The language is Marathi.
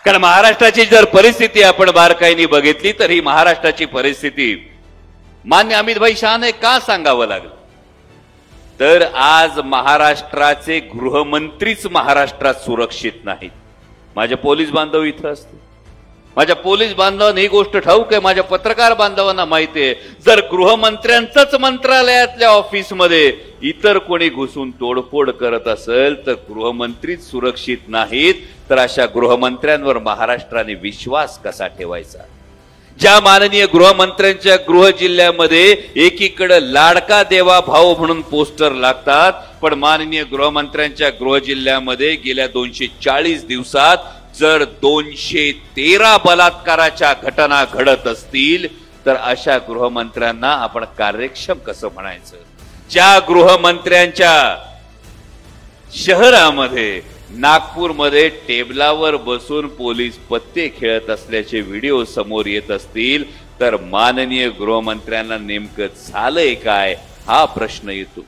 कारण महाराष्ट्राची जर परिस्थिती आपण बारकाईने बघितली तर ही महाराष्ट्राची परिस्थिती मान्य अमितभाई शहाने का सांगावं लागलं तर आज महाराष्ट्राचे गृहमंत्रीच महाराष्ट्रात सुरक्षित नाहीत। माझे पोलीस बांधव इथं असतील, माझ्या पोलीस बांधवांना ही गोष्ट ठाऊक आहे, माझ्या पत्रकार बांधवांना माहिती आहे, जर गृहमंत्र्यांचंच मंत्रालयातल्या ऑफिसमध्ये इतर कोणी घुसून तोडफोड करत असेल तर गृहमंत्रीच सुरक्षित नाहीत, तर अशा गृहमंत्र्यांवर महाराष्ट्राने विश्वास कसा ठेवायचा। ज्या माननीय गृहमंत्र्यांच्या गृह जिल्ह्यामध्ये एकीकडे लाडका देवा भाऊ म्हणून पोस्टर लागतात, पण माननीय गृहमंत्र्यांच्या गृह जिल्ह्यामध्ये गेल्या 240 दिवसात जर 213 बलात्काराच्या घटना घडत असतील तर अशा गृहमंत्र्यांना आपण कार्यक्षम कसं म्हणायचं। ज्या गृहमंत्र्यांच्या शहरामध्ये नागपूरमध्ये टेबलावर बसून पोलीस पत्ते खेळत असल्याचे व्हिडिओ समोर येत असतील तर माननीय गृहमंत्र्यांना नेमकं झालंय काय हा प्रश्न येतो।